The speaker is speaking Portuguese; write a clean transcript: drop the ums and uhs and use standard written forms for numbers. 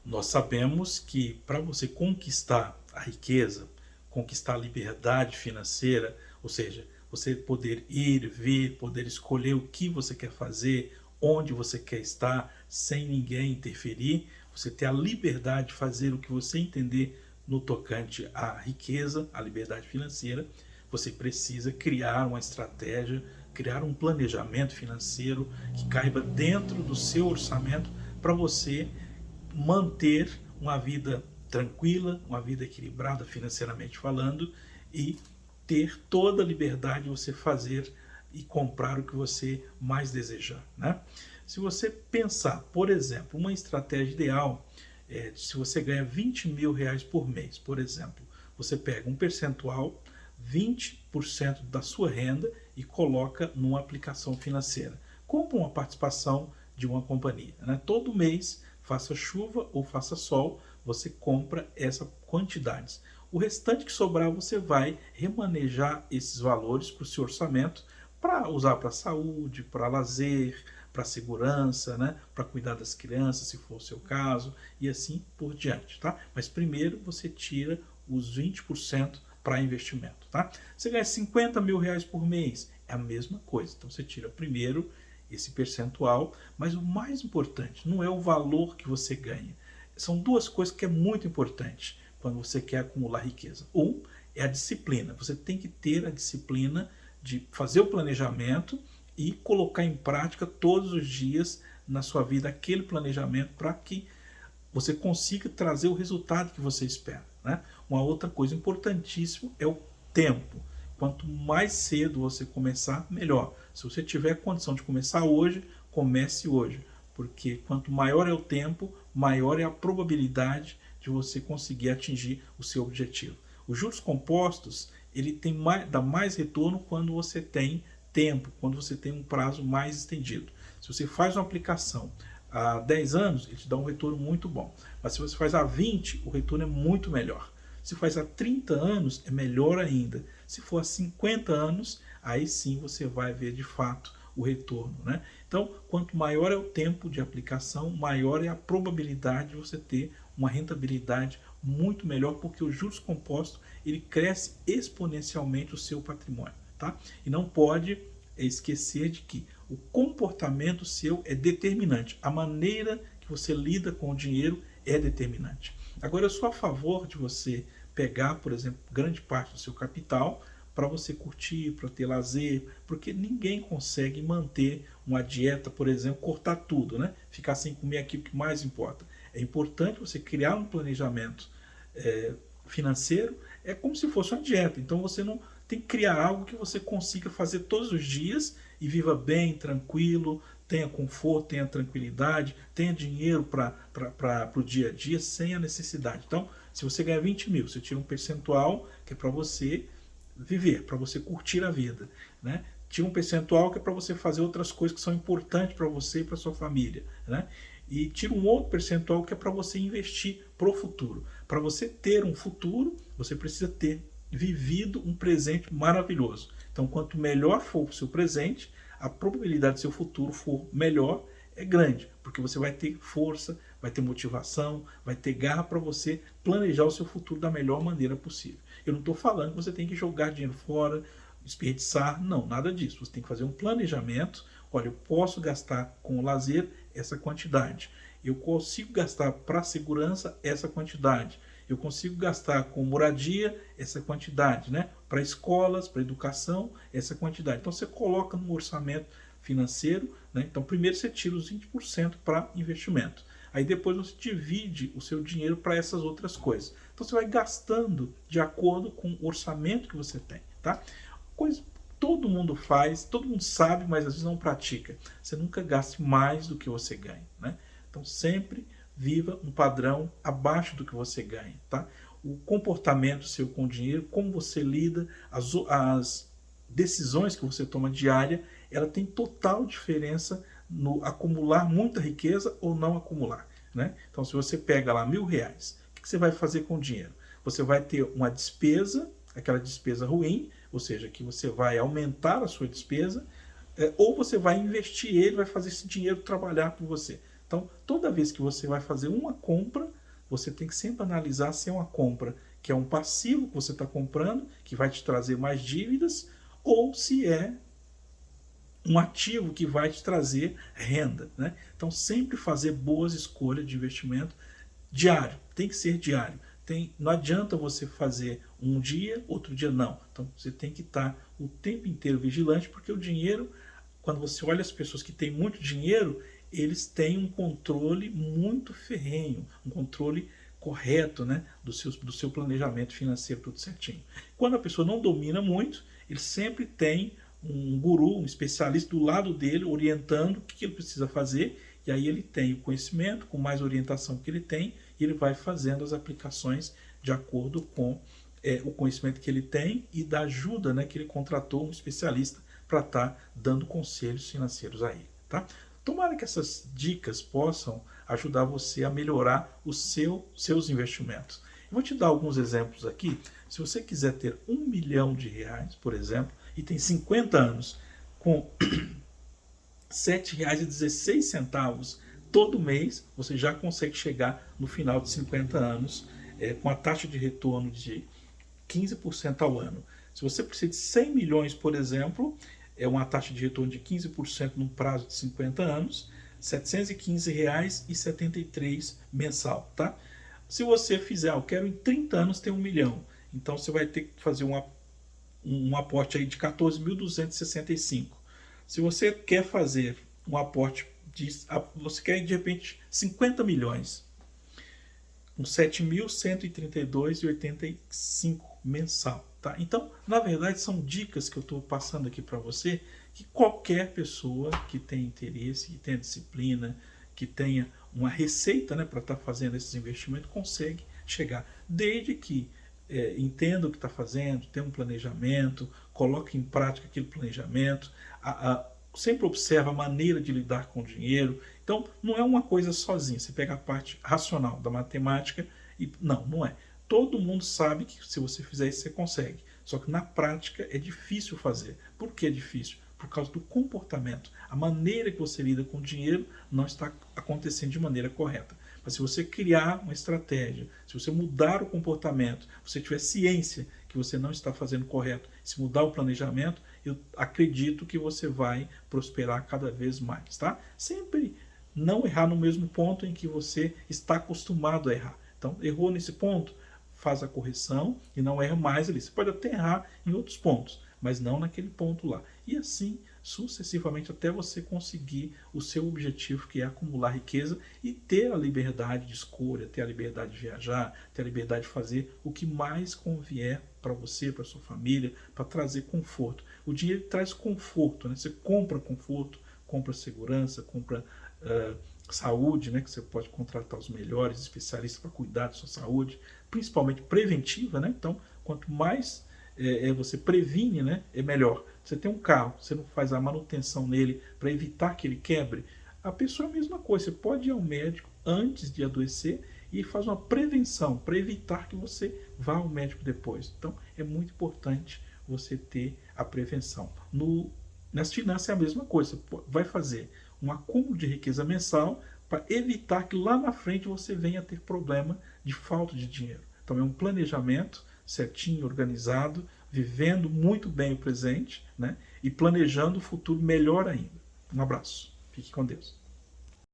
Nós sabemos que para você conquistar a riqueza, conquistar a liberdade financeira, ou seja, você poder ir, vir, poder escolher o que você quer fazer, onde você quer estar, sem ninguém interferir, você ter a liberdade de fazer o que você entender no tocante à riqueza, à liberdade financeira, você precisa criar uma estratégia, criar um planejamento financeiro que caiba dentro do seu orçamento para você manter uma vida tranquila, uma vida equilibrada financeiramente falando e ter toda a liberdade de você fazer e comprar o que você mais desejar, né? Se você pensar, por exemplo, uma estratégia ideal, se você ganha 20 mil reais por mês, por exemplo, você pega um percentual, 20% da sua renda e coloca numa aplicação financeira, como uma participação de uma companhia, né? Todo mês, faça chuva ou faça sol, você compra essa quantidade. O restante que sobrar você vai remanejar esses valores para o seu orçamento para usar para saúde, para lazer, para segurança, né? Para cuidar das crianças, se for o seu caso, e assim por diante, tá? Mas primeiro você tira os 20% para investimento, tá? Você ganha 50 mil reais por mês, é a mesma coisa. Então você tira primeiro esse percentual, mas o mais importante não é o valor que você ganha. São duas coisas que é muito importante quando você quer acumular riqueza. Um é a disciplina. Você tem que ter a disciplina de fazer o planejamento e colocar em prática todos os dias na sua vida aquele planejamento para que você consiga trazer o resultado que você espera, né? Uma outra coisa importantíssima é o tempo. Quanto mais cedo você começar, melhor. Se você tiver condição de começar hoje, comece hoje, porque quanto maior é o tempo, maior é a probabilidade de você conseguir atingir o seu objetivo. Os juros compostos, ele dá mais retorno quando você tem tempo, quando você tem um prazo mais estendido. Se você faz uma aplicação há 10 anos, ele te dá um retorno muito bom. Mas se você faz há 20, o retorno é muito melhor. Se faz há 30 anos, é melhor ainda. Se for há 50 anos, aí sim você vai ver de fato o retorno, né? Então, quanto maior é o tempo de aplicação, maior é a probabilidade de você ter uma rentabilidade muito melhor, porque os juros compostos, ele cresce exponencialmente o seu patrimônio, tá? E não pode esquecer de que o comportamento seu é determinante. A maneira que você lida com o dinheiro é determinante. Agora, eu sou a favor de você pegar, por exemplo, grande parte do seu capital para você curtir, para ter lazer, porque ninguém consegue manter uma dieta, por exemplo, cortar tudo, né? Ficar sem comer aquilo que mais importa. É importante você criar um planejamento financeiro, é como se fosse uma dieta. Então você não tem que criar algo que você consiga fazer todos os dias e viva bem, tranquilo, tenha conforto, tenha tranquilidade, tenha dinheiro para o dia a dia sem a necessidade. Então, se você ganha 20 mil, você tira um percentual que é para você viver, para você curtir a vida, né? Tira um percentual que é para você fazer outras coisas que são importantes para você e para sua família, né? E tira um outro percentual que é para você investir para o futuro. Para você ter um futuro, você precisa ter vivido um presente maravilhoso. Então, quanto melhor for o seu presente, a probabilidade de seu futuro for melhor é grande, porque você vai ter força, vai ter motivação, vai ter garra para você planejar o seu futuro da melhor maneira possível. Eu não estou falando que você tem que jogar dinheiro fora, desperdiçar, não, nada disso. Você tem que fazer um planejamento. Olha, eu posso gastar com lazer essa quantidade. Eu consigo gastar para segurança essa quantidade. Eu consigo gastar com moradia essa quantidade, né? Para escolas, para educação, essa quantidade. Então você coloca no orçamento financeiro, né? Então primeiro você tira os 20% para investimento. Aí depois você divide o seu dinheiro para essas outras coisas. Então você vai gastando de acordo com o orçamento que você tem, tá? Coisa todo mundo faz, todo mundo sabe, mas às vezes não pratica. Você nunca gaste mais do que você ganha, né? Então sempre viva um padrão abaixo do que você ganha, tá? O comportamento seu com o dinheiro, como você lida, as decisões que você toma diária, ela tem total diferença no acumular muita riqueza ou não acumular, né? Então, se você pega lá R$ 1.000, o que você vai fazer com o dinheiro? Você vai ter uma despesa, aquela despesa ruim, ou seja, que você vai aumentar a sua despesa, ou você vai investir ele, vai fazer esse dinheiro trabalhar por você. Então, toda vez que você vai fazer uma compra, você tem que sempre analisar se é uma compra que é um passivo que você está comprando, que vai te trazer mais dívidas, ou se é um ativo que vai te trazer renda, né? Então, sempre fazer boas escolhas de investimento diário, tem que ser diário. Não adianta você fazer um dia, outro dia não. Então, você tem que estar o tempo inteiro vigilante, porque o dinheiro, quando você olha as pessoas que têm muito dinheiro, eles têm um controle muito ferrenho, um controle correto, né, do seu planejamento financeiro, tudo certinho. Quando a pessoa não domina muito, ele sempre tem um guru, um especialista do lado dele, orientando o que ele precisa fazer, e aí ele tem o conhecimento, com mais orientação que ele tem, e ele vai fazendo as aplicações de acordo com o conhecimento que ele tem e da ajuda, né, que ele contratou um especialista para estar dando conselhos financeiros a ele. Tá? Tomara que essas dicas possam ajudar você a melhorar os seus investimentos. Eu vou te dar alguns exemplos aqui. Se você quiser ter R$ 1.000.000, por exemplo, e tem 50 anos, com R$ 7,16 todo mês, você já consegue chegar no final de 50 anos com a taxa de retorno de 15% ao ano. Se você precisa de 100 milhões, por exemplo, é uma taxa de retorno de 15% num prazo de 50 anos, R$ 715,73 mensal, tá? Se você fizer, eu quero em 30 anos ter 1 milhão, então você vai ter que fazer um aporte aí de 14.265. Se você quer fazer um aporte você quer de repente 50 milhões, com 7.132,85 mensal, tá? Então, na verdade, são dicas que eu estou passando aqui para você, que qualquer pessoa que tenha interesse, que tenha disciplina, que tenha uma receita, né, para estar fazendo esses investimentos, consegue chegar, desde que entenda o que está fazendo, tenha um planejamento, coloque em prática aquele planejamento, sempre observa a maneira de lidar com o dinheiro. Então, não é uma coisa sozinha. Você pega a parte racional da matemática e... Não é. Todo mundo sabe que se você fizer isso, você consegue. Só que na prática é difícil fazer. Por que é difícil? Por causa do comportamento. A maneira que você lida com o dinheiro não está acontecendo de maneira correta. Mas se você criar uma estratégia, se você mudar o comportamento, se você tiver ciência que você não está fazendo correto, se mudar o planejamento, eu acredito que você vai prosperar cada vez mais, tá? Sempre não errar no mesmo ponto em que você está acostumado a errar. Então, errou nesse ponto, faz a correção e não erra mais ali. Você pode até errar em outros pontos, mas não naquele ponto lá. E assim, sucessivamente, até você conseguir o seu objetivo, que é acumular riqueza e ter a liberdade de escolha, ter a liberdade de viajar, ter a liberdade de fazer o que mais convier para você, para sua família, para trazer conforto. O dinheiro traz conforto, né? Você compra conforto, compra segurança, compra saúde, né? Que você pode contratar os melhores especialistas para cuidar da sua saúde, principalmente preventiva, né? Então, quanto mais você previne, né, é melhor. Você tem um carro, você não faz a manutenção nele para evitar que ele quebre, a pessoa é a mesma coisa. Você pode ir ao médico antes de adoecer e faz uma prevenção para evitar que você vá ao médico depois. Então, é muito importante você ter a prevenção. Nas finanças é a mesma coisa. Você vai fazer um acúmulo de riqueza mensal para evitar que lá na frente você venha a ter problema de falta de dinheiro. Então, é um planejamento certinho, organizado, vivendo muito bem o presente, né? E planejando o futuro melhor ainda. Um abraço. Fique com Deus.